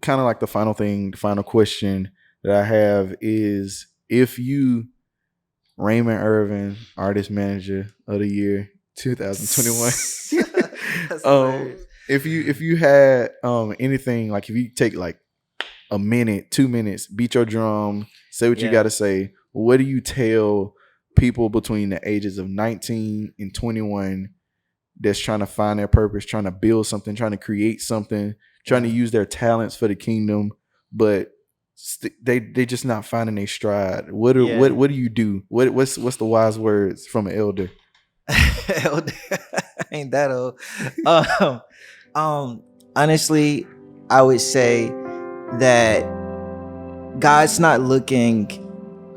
kind of like the final question that I have is, if you, Raymond Ervin, artist manager of the year 2021, That's hilarious. if you had anything, like if you take like a minute, 2 minutes, beat your drum, say what you got to say, what do you tell people between the ages of 19 and 21 that's trying to find their purpose, trying to build something, trying to create something, trying to use their talents for the kingdom, but they just not finding their stride? What do you do? What's the wise words from an elder? Ain't that old? Honestly, I would say that God's not looking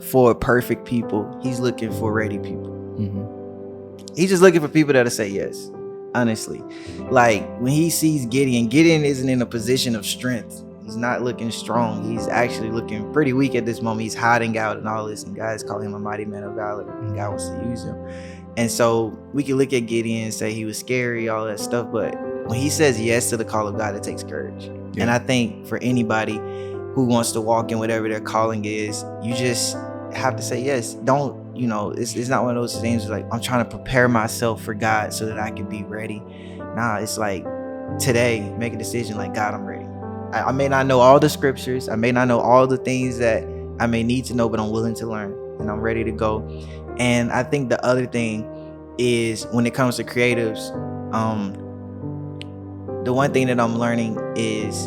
for perfect people. He's looking for ready people. Mm-hmm. He's just looking for people that'll say yes. Honestly, like when he sees Gideon isn't in a position of strength. He's not looking strong. He's actually looking pretty weak at this moment. He's hiding out and all this, and God's calling him a mighty man of valor, and God wants to use him. And so we can look at Gideon and say he was scary, all that stuff, but when he says yes to the call of God, it takes courage. And I think for anybody who wants to walk in whatever their calling is, you just have to say yes. Don't, it's not one of those things like, I'm trying to prepare myself for God so that I can be ready. Nah, it's like, today, make a decision like, God, I'm ready. I may not know all the scriptures. I may not know all the things that I may need to know, but I'm willing to learn and I'm ready to go. And I think the other thing is, when it comes to creatives, the one thing that I'm learning is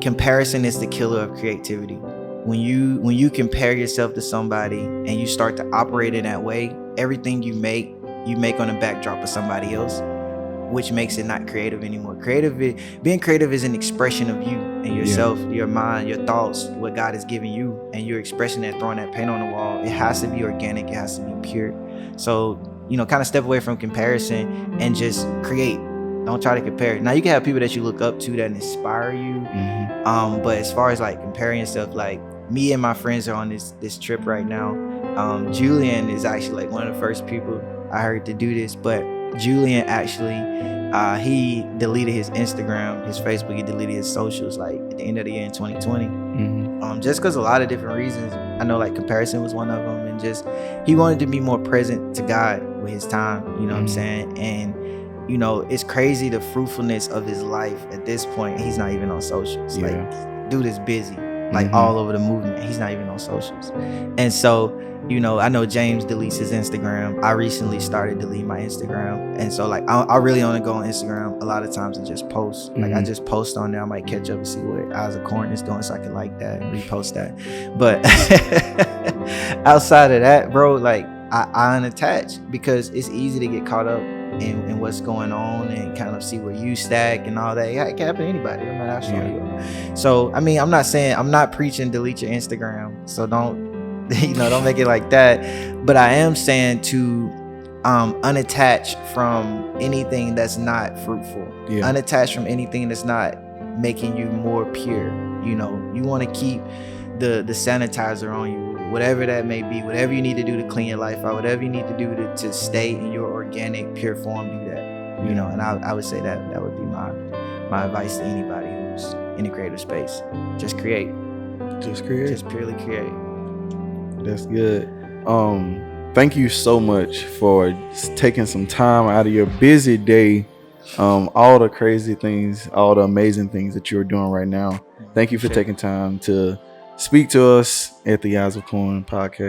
comparison is the killer of creativity. When you compare yourself to somebody and you start to operate in that way, everything you make on the backdrop of somebody else, which makes it not creative anymore. Being creative is an expression of you and yourself, your mind, your thoughts, what God has given you, and you're expressing that, throwing that paint on the wall. It has to be organic. It has to be pure. So, kind of step away from comparison and just create. Don't try to compare. Now, you can have people that you look up to that inspire you. Mm-hmm. But as far as like comparing yourself, like me and my friends are on this trip right now. Julian is actually like one of the first people I heard to do this, but Julian actually, he deleted his Instagram, his Facebook, he deleted his socials like at the end of the year in 2020. Mm-hmm. Just because a lot of different reasons. I know like comparison was one of them, and just he wanted to be more present to God with his time, what I'm saying? And it's crazy the fruitfulness of his life at this point. He's not even on socials. Like, dude is busy, like all over the movement. He's not even on socials. And so, I know James deletes his Instagram. I recently started deleting my Instagram. And so like, I really only go on Instagram a lot of times and just post. Like I just post on there. I might catch up and see what Eyes of Corn is doing so I can like that and repost that. But outside of that, bro, like I unattach, because it's easy to get caught up in what's going on and kind of see where you stack and all that. It can happen to anybody, no matter how strong you are. So, I mean, I'm not preaching delete your Instagram. So don't make it like that. But I am saying to unattach from anything that's not fruitful. Unattach from anything that's not making you more pure. You want to keep the sanitizer on you, whatever that may be, whatever you need to do to clean your life out, whatever you need to do to stay in your organic, pure form, do that. And I would say that would be my advice to anybody who's in the creative space. Just create. Just purely create. That's good. Thank you so much for taking some time out of your busy day, all the crazy things, all the amazing things that you're doing right now. Thank you for taking time to speak to us at the Eyes of Corn podcast.